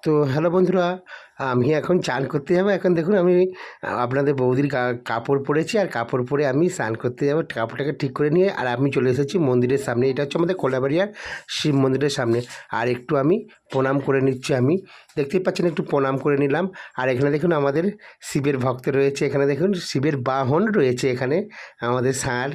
তো হ্যালো বন্ধুরা, আমি এখন চান করতে যাবো। এখন দেখুন আমি আপনাদের বৌদির কাপড় পরেছি, আর কাপড় পরে আমি স্নান করতে যাবো। কাপড়টাকে ঠিক করে নিয়ে আর আমি চলে এসেছি মন্দিরের সামনে। এটা হচ্ছে আমাদের কোলাবাড়িয়ার শিব মন্দিরের সামনে। আর একটু আমি প্রণাম করে নিচ্ছি। আমি দেখতেই পাচ্ছেন, একটু প্রণাম করে নিলাম। আর এখানে দেখুন আমাদের শিবের ভক্ত রয়েছে। এখানে দেখুন শিবের বাহন রয়েছে, এখানে আমাদের ষাঁড়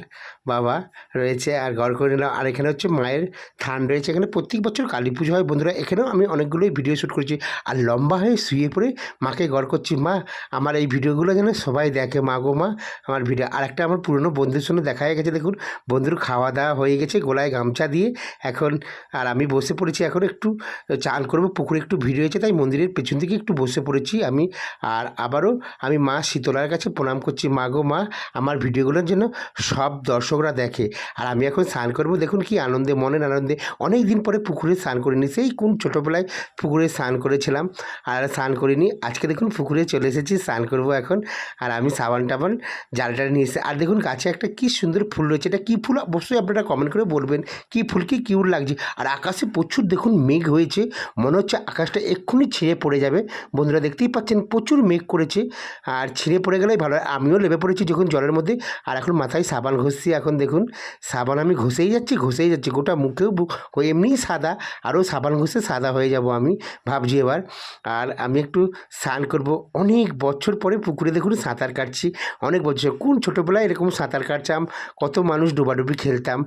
বাবা রয়েছে, আর গড় করে নিলাম। আর এখানে হচ্ছে মায়ের থান রয়েছে। এখানে প্রত্যেক বছর কালী পুজো হয় বন্ধুরা। এখানেও আমি অনেকগুলোই ভিডিও শ্যুট করেছি, আর লম্বা হয়ে শুয়ে পড়ে মাকে গড় করছি। মা, আমার এই ভিডিওগুলো যেন সবাই দেখে, মা গো মা, আমার ভিডিও। আর একটা আমার পুরনো বন্ধুর সঙ্গে দেখা হয়ে গেছে। দেখুন বন্ধুর খাওয়া দাওয়া হয়ে গেছে, গলায় গামছা দিয়ে এখন। আর আমি বসে পড়েছি, এখন একটু চান করবো। পুকুরে একটু ভিড় হয়েছে, তাই মন্দিরের পেছন দিকে একটু বসে পড়েছি আমি। আর আবারও আমি মা শীতলার কাছে প্রণাম করছি। মা গো মা, আমার ভিডিওগুলোর জন্য সব দর্শকরা দেখে। আর আমি এখন স্নান করবো। দেখুন কি আনন্দে, মনের আনন্দে। অনেক দিন পরে পুকুরে স্নান করিনি, সেই কোন ছোটোবেলায় পুকুরে স্নান করেছিলাম, আর স্নান করিনি। আজকে দেখুন পুকুরে চলে এসেছি, স্নান করবো এখন। আর আমি সাবান টাবান জালটা নিয়ে এসে, আর দেখুন গাছে একটা কি সুন্দর ফুল রয়েছে। এটা কী ফুল অবশ্যই আপনারা কমেন্ট করে বলবেন, কী ফুল, কি কিউট লাগছে। আর আকাশে প্রচুর দেখুন মেঘ হয়েছে, মনে হচ্ছে আকাশটা এক্ষুনি ছিঁড়ে পড়ে যাবে। বন্ধুরা দেখতেই পাচ্ছেন প্রচুর মেঘ করেছে, আর ছিঁড়ে পড়ে গেলেই ভালো হয়। আমিও লেবে পড়েছি যখন জলের মধ্যে। আর এখন মাথায় সাবান ঘষছি। এখন দেখুন সাবান আমি ঘষেই যাচ্ছি, গোটা মুখেও এমনিই সাদা, আরও সাবান ঘষে সাদা হয়ে যাব আমি ভাবছি এবার। আর আমি একটু স্নান করব। অনেক বছর পরে পুকুরে দেখুন সাঁতার কাটছি। অনেক বছর, কোন ছোটোবেলায় এরকম সাঁতার কাটতাম, কত মানুষ ডুবাডুবি খেলতাম।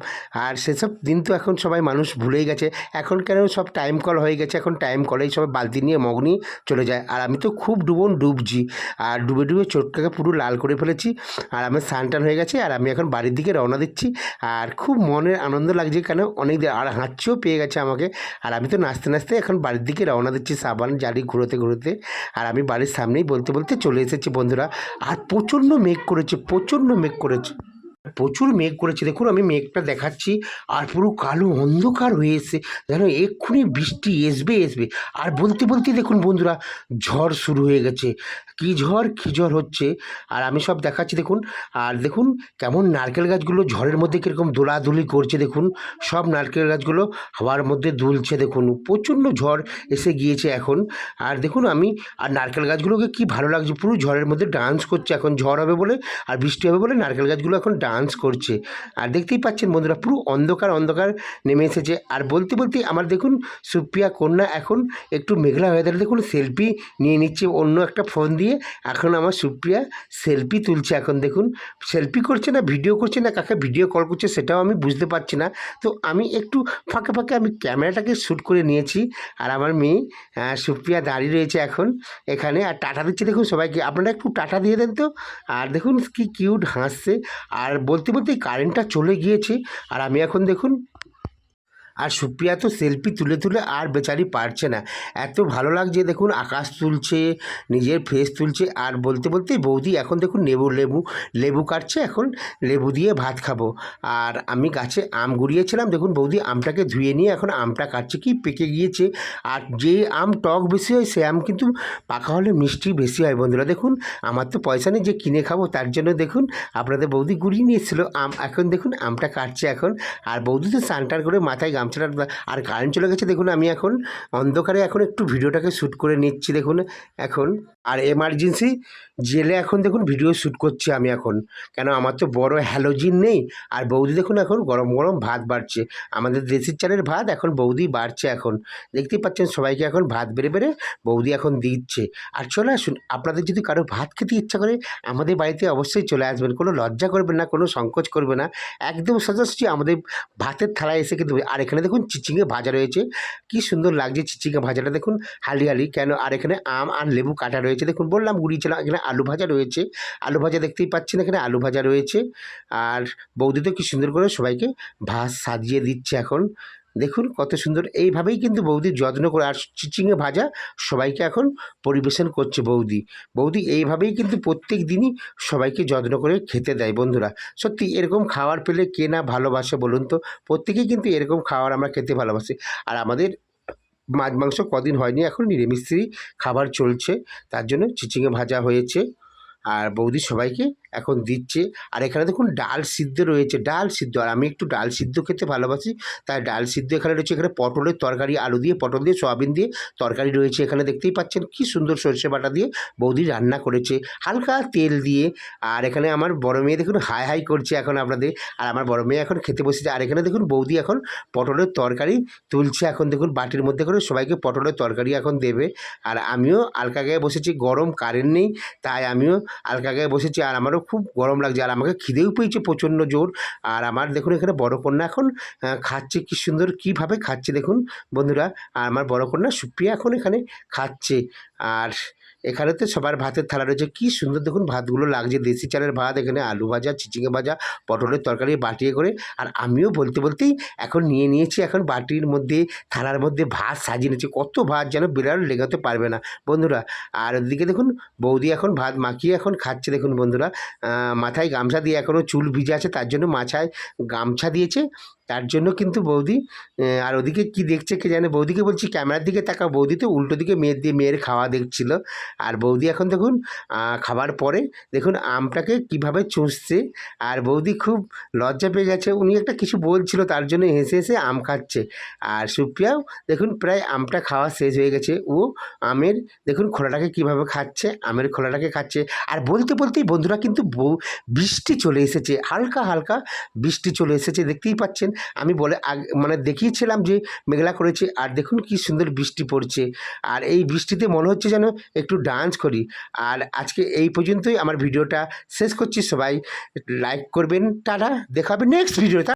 আর সেসব দিন তো এখন সবাই মানুষ ভুলেই গেছে। এখন কেন সব টাইম কল হয়ে গেছে, এখন টাইম কলেই সবাই বালতি নিয়ে মগ নিয়ে চলে যায়। আর আমি তো খুব ডুবছি, আর ডুবে চোটটাকে পুরো লাল করে ফেলেছি। আর আমার স্নান টান হয়ে গেছে, আর আমি এখন বাড়ির দিকে রওনা দিচ্ছি। আর খুব মনের আনন্দ লাগছে, কেন অনেক দিন আর হাঁচিও পেয়ে গেছে আমাকে। আর আমি তো নাচতে নাচতে এখন বাড়ির দিকে রওনা দিচ্ছি, সাবান জারি ঘুরোতে। আর আমি বাড়ির সামনেই বলতে চলে এসেছি বন্ধুরা। আর প্রচণ্ড মেঘ করেছে, প্রচুর মেঘ করেছে। দেখুন আমি মেঘটা দেখাচ্ছি, আর পুরো কালো অন্ধকার হয়ে এসছে, যেন এক্ষুনি বৃষ্টি আসবে। আর বলতে দেখুন বন্ধুরা, ঝড় শুরু হয়ে গেছে। কী ঝড় হচ্ছে, আর আমি সব দেখাচ্ছি দেখুন। আর দেখুন কেমন নারকেল গাছগুলো ঝড়ের মধ্যে কীরকম দোলাদুলি করছে। দেখুন সব নারকেল গাছগুলো হাওয়ার মধ্যে দুলছে। দেখুন প্রচণ্ড ঝড় এসে গিয়েছে এখন। আর দেখুন আর নারকেল গাছগুলোকে কি ভালো লাগছে, পুরো ঝড়ের মধ্যে ডান্স করছে। এখন ঝড় হবে বলে আর বৃষ্টি হবে বলে নারকেল গাছগুলো এখন ডান্স করছে। আর দেখতেই পাচ্ছেন বন্ধুরা, পুরো অন্ধকার নেমে এসেছে। আর বলতে আমার দেখুন সুপ্রিয়া কন্যা এখন একটু মেঘলা হয়ে দাঁড়িয়ে দেখুন সেলফি নিয়ে নিচ্ছে অন্য একটা ফোন দিয়ে। এখন আমার সুপ্রিয়া সেলফি তুলছে। এখন দেখুন সেলফি করছে না ভিডিও করছে না কাকে ভিডিও কল করছে সেটাও আমি বুঝতে পারছি না। তো আমি একটু ফাঁকে আমি ক্যামেরাটাকে শ্যুট করে নিয়েছি। আর আমার মেয়ে সুপ্রিয়া দাঁড়িয়ে রয়েছে এখন এখানে, আর টাটা দিচ্ছে দেখুন সবাইকে। আপনারা একটু টাটা দিয়ে দেন তো। আর দেখুন কি কিউট হাসছে। আর বলতে কারেন্টটা চলে গিয়েছে। আর আমি এখন দেখুন, আর সুপ্রিয়া তো সেলফি তুলে আর বেচারি পারছে না, এত ভালো লাগছে। দেখুন আকাশ তুলছে, নিজের ফেস তুলছে। আর বলতেই বৌদি এখন দেখুন লেবু কাটছে। এখন লেবু দিয়ে ভাত খাবো। আর আমি গাছে আম গুড়িয়েছিলাম, দেখুন বৌদি আমটাকে ধুয়ে নিয়ে এখন আমটা কাটছে, কি পেকে গিয়েছে। আর যে আম টক বেশি হয় সে আম কিন্তু পাকা হলে মিষ্টি বেশি হয় বন্ধুরা। দেখুন আমার তো পয়সা নেই যে কিনে খাবো, তার জন্য দেখুন আপনাদের বৌদি গুড়িয়ে নিয়েছিল আম। এখন দেখুন আমটা কাটছে এখন। আর বৌদি তো স্নান করে মাথায় গামছাটা, আর কারেন্ট চলে গেছে। দেখুন আমি এখন অন্ধকারে এখন একটু ভিডিওটাকে শ্যুট করে নিচ্ছি দেখুন এখন। আর এমার্জেন্সি জেলে এখন দেখুন ভিডিও শ্যুট করছি আমি এখন, কেন আমার তো বড় হ্যালোজিন নেই। আর বৌদি দেখুন এখন গরম ভাত বাড়ছে, আমাদের দেশির চালের ভাত এখন বৌদি বাড়ছে। এখন দেখতেই পাচ্ছেন সবাইকে এখন ভাত বেড়ে বৌদি এখন দিচ্ছে। আর চলে আসুন, আপনাদের যদি কারো ভাত খেতে ইচ্ছা করে আমাদের বাড়িতে অবশ্যই চলে আসবেন, কোনো লজ্জা করবেন না, কোনো সংকোচ করবে না, একদম সোজাসুজি আমাদের ভাতের থালায় এসে কিন্তু। আর এখানে দেখুন চিচিঙে ভাজা রয়েছে, কি সুন্দর লাগছে চিচিঙে ভাজাটা দেখুন, হালি কেন। আর এখানে আম আর লেবু কাটা রয়েছে, দেখুন বললাম গুড়িয়েছিলাম। এখানে আলু ভাজা রয়েছে, আলু ভাজা দেখতেই পাচ্ছেন, এখানে আলু ভাজা রয়েছে। আর বৌদি তো কি সুন্দর করে সবাইকে ভাত সাজিয়ে দিচ্ছে এখন। দেখুন কত সুন্দর, এইভাবেই কিন্তু বৌদির যত্ন করে। আর চিচিঙে ভাজা সবাইকে এখন পরিবেশন করছে বৌদি এইভাবেই কিন্তু প্রত্যেক দিনই সবাইকে যত্ন করে খেতে দেয় বন্ধুরা। সত্যি এরকম খাবার পেলে কে না ভালোবাসে বলুন তো, প্রত্যেকেই কিন্তু এরকম খাবার আমরা খেতে ভালোবাসি। আর আমাদের মাছ মাংস কদিন হয়নি, এখন নিরামিষই খাবার চলছে, তার জন্য চিচিঙে ভাজা হয়েছে। আর বৌদি সবাইকে এখন দিচ্ছে। আর এখানে দেখুন ডাল সিদ্ধ রয়েছে, ডাল সিদ্ধ, আর আমি একটু ডাল সিদ্ধ খেতে ভালোবাসি, তাই ডাল সিদ্ধ এখানে রয়েছে। এখানে পটলের তরকারি, আলু দিয়ে, পটল দিয়ে, সয়াবিন দিয়ে তরকারি রয়েছে। এখানে দেখতেই পাচ্ছেন কি সুন্দর সরষে বাটা দিয়ে বৌদি রান্না করেছে, হালকা তেল দিয়ে। আর এখানে আমার বড় মেয়ে দেখুন হাই হাই করছে এখন আপনাদের, আর আমার বড় মেয়ে এখন খেতে বসেছে। আর এখানে দেখুন বৌদি এখন পটলের তরকারি তুলছে, এখন দেখুন বাটির মধ্যে করে সবাইকে পটলের তরকারি এখন দেবে। আর আমিও আলকা গায়ে বসেছি, গরম কারেন্ট নেই, তাই আমিও আলকা গায়ে বসেছি। আর আমারও খুব গরম লাগছে, আর আমাকে খিদেও পেয়েছে প্রচণ্ড জোর। আর আমার দেখুন এখানে বড় কন্যা এখন খাচ্ছে, কি সুন্দর কীভাবে খাচ্ছে দেখুন বন্ধুরা। আর আমার বড় কন্যা সুপ্রিয়া এখন এখানে খাচ্ছে। আর এখানে তো সবার ভাতের থালা রয়েছে, কী সুন্দর দেখুন ভাতগুলো লাগছে, দেশি চালের ভাত, এখানে আলু ভাজা, চিচিঙে ভাজা, পটলের তরকারি বাটিয়ে করে। আর আমিও বলতে বলতেই এখন নিয়ে নিয়েছি, এখন বাটির মধ্যে থালার মধ্যে ভাত সাজিয়ে নিয়েছি, কত ভাত যেন বিড়াল লেগাতে পারবে না বন্ধুরা। আর ওদিকে দেখুন বৌদি এখন ভাত মাখিয়ে এখন খাচ্ছে দেখুন বন্ধুরা। মাথায় গামছা দিয়ে, এখনও চুল ভিজে আছে তার জন্য মাথায় গামছা দিয়েছে, তার জন্য কিন্তু বৌদি। আর ওদিকে কি দেখছে কে জানে, বৌদিকে বলছি ক্যামেরার দিকে তাকাও, বৌদি তো উল্টো দিকে মেয়ের খাওয়া দেখছিল। আর বৌদি এখন দেখুন খাবার পরে দেখুন আমটাকে কিভাবে চুষছে, আর বৌদি খুব লজ্জা পেয়ে গেছে, উনি একটা কিছু বলছিল তার জন্য হেসে হেসে আম খাচ্ছে। আর সুপ্রিয়াও দেখুন প্রায় আমটা খাওয়া শেষ হয়ে গেছে, ও আমের দেখুন খোলাটাকে কিভাবে খাচ্ছে, আমের খোলাটাকে খাচ্ছে। আর বলতে বলতেই বন্ধুরা কিন্তু বৃষ্টি চলে এসেছে, হালকা হালকা বৃষ্টি চলে এসেছে, দেখতেই পাচ্ছেন। আমি মানে দেখিয়েছিলাম যে মেঘলা করেছে, আর দেখুন কি সুন্দর বৃষ্টি পড়ছে। আর এই বৃষ্টিতে মনে হচ্ছে যেন একটু ডান্স করি। আর আজকে এই পর্যন্তই আমার ভিডিওটা শেষ করছি, সবাই লাইক করবেন, টাটা, দেখা হবে নেক্সট ভিডিওতে।